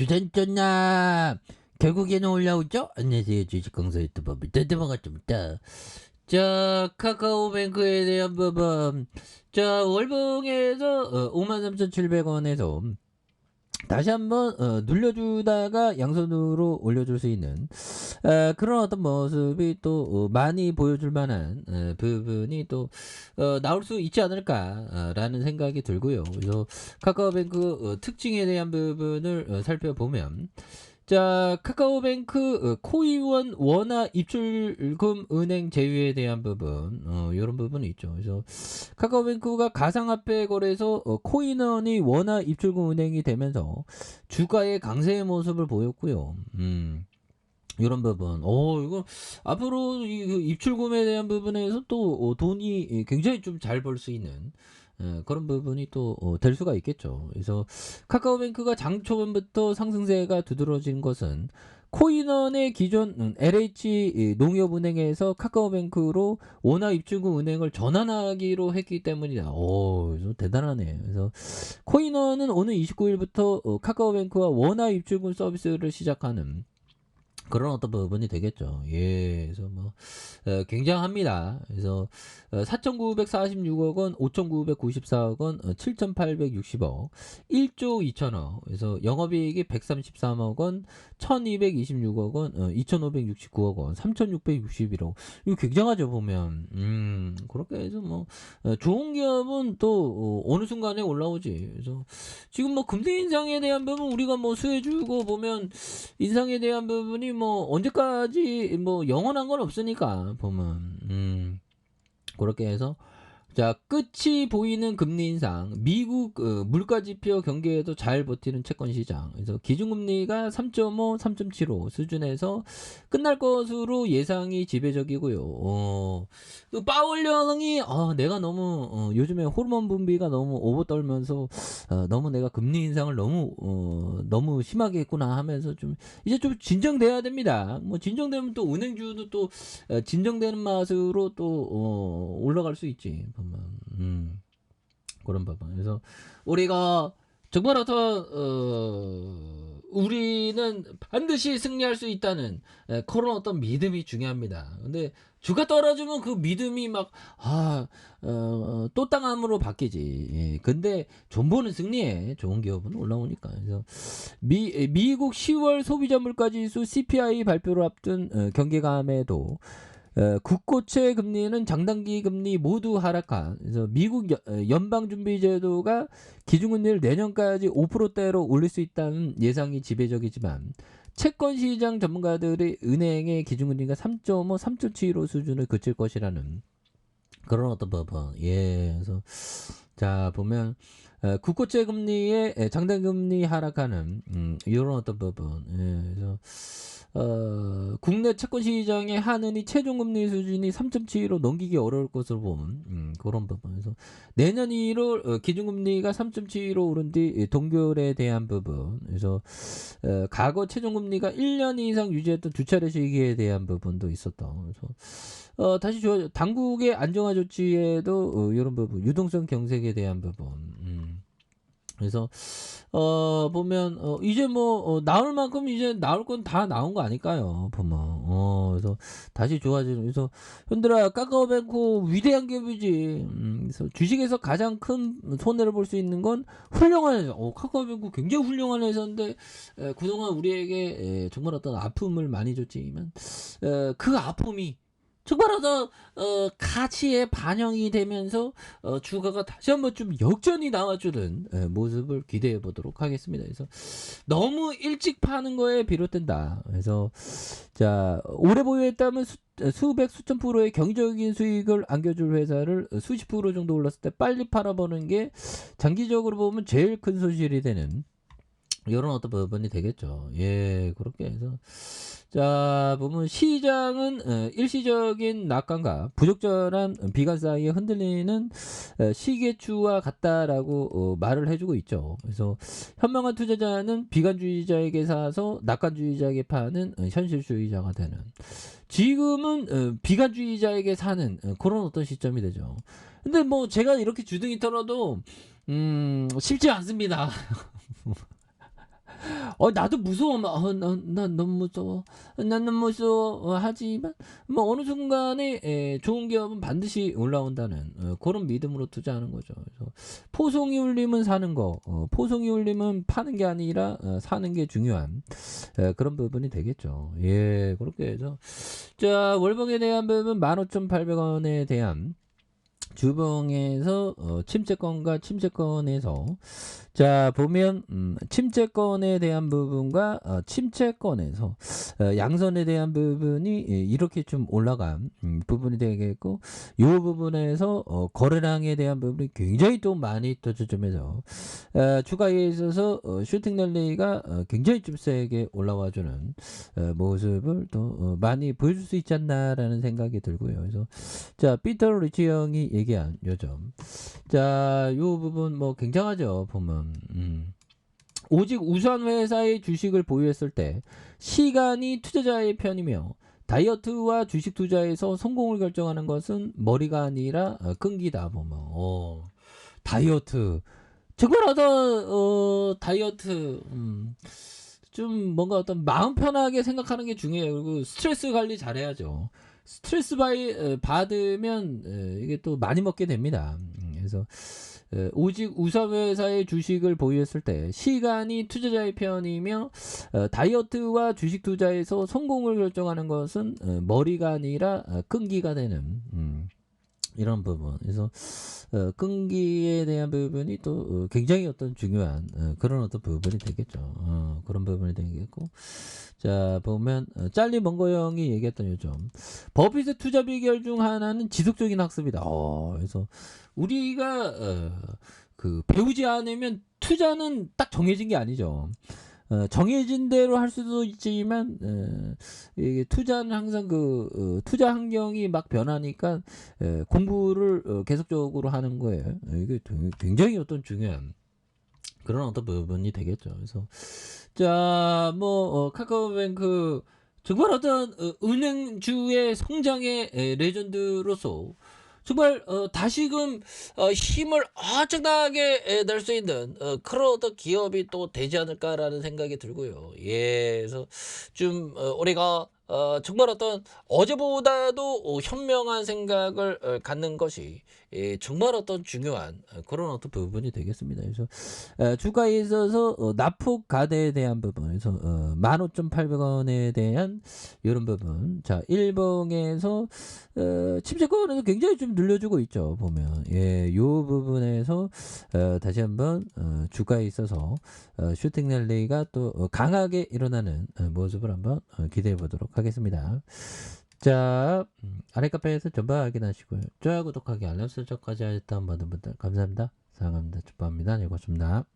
주단전나 결국에는 올라오죠? 안녕하세요. 주식강사 유튜버 반갑습니다. 자, 카카오뱅크에 대한 부분. 자, 월봉에서 53,700원에서 다시 한번 눌려주다가 양손으로 올려줄 수 있는 그런 어떤 모습이 또 많이 보여줄 만한 부분이 또 나올 수 있지 않을까라는 생각이 들고요. 그래서 카카오뱅크 특징에 대한 부분을 살펴보면, 자, 카카오뱅크 코이원 원화 입출금 은행 제휴에 대한 부분, 이런 부분이 있죠. 그래서 카카오뱅크가 가상화폐 거래소 코인원이 원화 입출금 은행이 되면서 주가의 강세의 모습을 보였고요. 이런 부분. 이거 앞으로 그 입출금에 대한 부분에서 또 돈이 굉장히 좀 잘 벌 수 있는 그런 부분이 또 될 수가 있겠죠. 그래서 카카오뱅크가 장 초반부터 상승세가 두드러진 것은 코인원의 기존 LH 농협은행에서 카카오뱅크로 원화 입출금 은행을 전환하기로 했기 때문이다. 좀 대단하네. 그래서 코인원은 오늘 29일부터 카카오뱅크와 원화 입출금 서비스를 시작하는 그런 어떤 부분이 되겠죠. 예, 그래서 뭐 굉장합니다. 그래서 4,946억 원, 5,994억 원, 7,860억, 1조 2천억. 그래서 영업이익이 133억 원, 1,226억 원, 2,569억 원, 3,661억. 이거 굉장하죠 보면. 그렇게 해서 뭐 좋은 기업은 또 어느 순간에 올라오지. 그래서 지금 뭐 금리 인상에 대한 부분 우리가 뭐 수혜주고 보면 인상에 대한 부분이 뭐 언제까지 뭐 영원한 건 없으니까 보면 그렇게 해서, 자, 끝이 보이는 금리 인상, 미국 물가지표 경계에도 잘 버티는 채권 시장. 그래서 기준금리가 3.5, 3.75 수준에서 끝날 것으로 예상이 지배적이고요. 또 파월 여왕이 내가 너무 요즘에 호르몬 분비가 너무 오버 떨면서 너무 내가 금리 인상을 너무 심하게 했구나 하면서 좀 이제 좀 진정돼야 됩니다. 뭐 진정되면 또 은행주도 또 진정되는 맛으로 또 올라갈 수 있지 보면. 그런 부분. 그래서 우리가 정말 우리는 반드시 승리할 수 있다는 그런 어떤 믿음이 중요합니다. 근데 주가 떨어지면 그 믿음이 막 또 땅함으로 바뀌지. 예. 근데 존버는 승리해. 좋은 기업은 올라오니까. 그래서 미국 10월 소비자 물가지수 CPI 발표를 앞둔 경계감에도 국고채 금리는 장단기 금리 모두 하락한. 그래서 미국 연방준비제도가 기준금리를 내년까지 5%대로 올릴 수 있다는 예상이 지배적이지만 채권 시장 전문가들이 은행의 기준금리가 3.5, 3.75 수준을 그칠 것이라는 그런 어떤 부분. 예, 그래서 자 보면 국고채 금리의 장단 금리 하락하는 이런 어떤 부분. 예, 그래서 국내 채권 시장의 하는이 최종 금리 수준이 3.7로 넘기기 어려울 것으로 보면 그런 부분에서 내년 1월 기준금리가 3.7로 오른 뒤 동결에 대한 부분. 그래서 과거 최종 금리가 1년 이상 유지했던 두 차례 시기에 대한 부분도 있었던. 그래서 다시 당국의 안정화 조치에도 이런 부분, 유동성 경색에 대한 부분. 그래서 보면 이제 뭐 나올 만큼 이제 나올 건 다 나온 거 아닐까요? 보면 그래서 다시 좋아지는. 그래서 현들아, 카카오뱅크 위대한 기업이지. 그래서 주식에서 가장 큰 손해를 볼 수 있는 건 훌륭한 회사. 카카오뱅크 굉장히 훌륭한 회사인데 그동안 우리에게 정말 어떤 아픔을 많이 줬지만 그 아픔이 정말 어떤 가치에 반영이 되면서 주가가 다시 한번 좀 역전이 나와주는 모습을 기대해 보도록 하겠습니다. 그래서 너무 일찍 파는 거에 비롯된다. 그래서 자, 오래 보유했다면 수백 수천 프로의 경제적인 수익을 안겨줄 회사를 수십 프로 정도 올랐을 때 빨리 팔아보는 게 장기적으로 보면 제일 큰 손실이 되는 이런 어떤 부분이 되겠죠. 예, 그렇게 해서 자 보면 시장은 일시적인 낙관과 부적절한 비관 사이에 흔들리는 시계추와 같다라고 말을 해주고 있죠. 그래서 현명한 투자자는 비관주의자에게 사서 낙관주의자에게 파는 현실주의자가 되는. 지금은 비관주의자에게 사는 그런 어떤 시점이 되죠. 근데 뭐 제가 이렇게 주둥이 털어도 쉽지 않습니다. 나도 무서워. 난 너무 무서워. 난 너무 무서워. 하지만 뭐 어느 순간에 좋은 기업은 반드시 올라온다는 그런 믿음으로 투자하는 거죠. 그래서 포송이 울리면 사는 거, 포송이 울리면 파는 게 아니라 사는 게 중요한 그런 부분이 되겠죠. 예, 그렇게 해서 자 월봉에 대한 부분 15,800원에 대한 주봉에서 침체권과 침체권에서 자 보면 침체권에 대한 부분과 침체권에서 양선에 대한 부분이 이렇게 좀 올라간 부분이 되겠고 이 부분에서 거래량에 대한 부분이 굉장히 또 많이 또 조점해서 주가에 있어서 슈팅 랠리가 굉장히 좀 세게 올라와주는 모습을 또 많이 보여줄 수 있지 않나라는 생각이 들고요. 그래서 자 피터 리치 형이 얘기한 요점 자 요 부분 뭐 굉장하죠 보면 오직 우수한 회사의 주식을 보유했을 때 시간이 투자자의 편이며 다이어트와 주식 투자에서 성공을 결정하는 것은 머리가 아니라 끈기다 보면 다이어트 정말 어떤 다이어트 좀 뭔가 어떤 마음 편하게 생각하는 게 중요해요. 그리고 스트레스 관리 잘해야죠. 스트레스 받으면 이게 또 많이 먹게 됩니다. 그래서 오직 우선회사의 주식을 보유했을 때 시간이 투자자의 편이며 다이어트와 주식 투자에서 성공을 결정하는 것은 머리가 아니라 끈기가 되는 이런 부분. 그래서 끈기에 대한 부분이 또 굉장히 어떤 중요한 그런 어떤 부분이 되겠죠. 그런 부분이 되겠고 자 보면 짤리 먼거 형이 얘기했던 요점 버핏의 투자 비결 중 하나는 지속적인 학습이다. 그래서 우리가 그 배우지 않으면 투자는 딱 정해진 게 아니죠. 정해진 대로 할 수도 있지만 이게 투자는 항상 그 투자 환경이 막 변하니까 공부를 계속적으로 하는 거예요. 이게 굉장히 어떤 중요한 그런 어떤 부분이 되겠죠. 그래서 자 뭐 카카오뱅크 정말 어떤 은행주의 성장의 레전드로서 정말 다시금 힘을 엄청나게 낼 수 있는 그런 어떤 기업이 또 되지 않을까라는 생각이 들고요. 예, 그래서 좀 우리가 정말 어떤 어제보다도 현명한 생각을 갖는 것이 정말 어떤 중요한 그런 어떤 부분이 되겠습니다. 그래서 주가에 있어서 납폭 가대에 대한 부분에서 15,800원에 대한 이런 부분 자 일봉에서 침체권에서 굉장히 좀 늘려주고 있죠. 보면 요 부분에서 다시 한번 주가에 있어서 슈팅 랠리가 또 강하게 일어나는 모습을 한번 기대해 보도록 하겠습니다. 자 아래 카페에서 전방 확인하시고요. 좋아요 구독하기 알람 설정까지 하셨던 모든 분들 감사합니다. 사랑합니다. 축복합니다. 네 고맙습니다.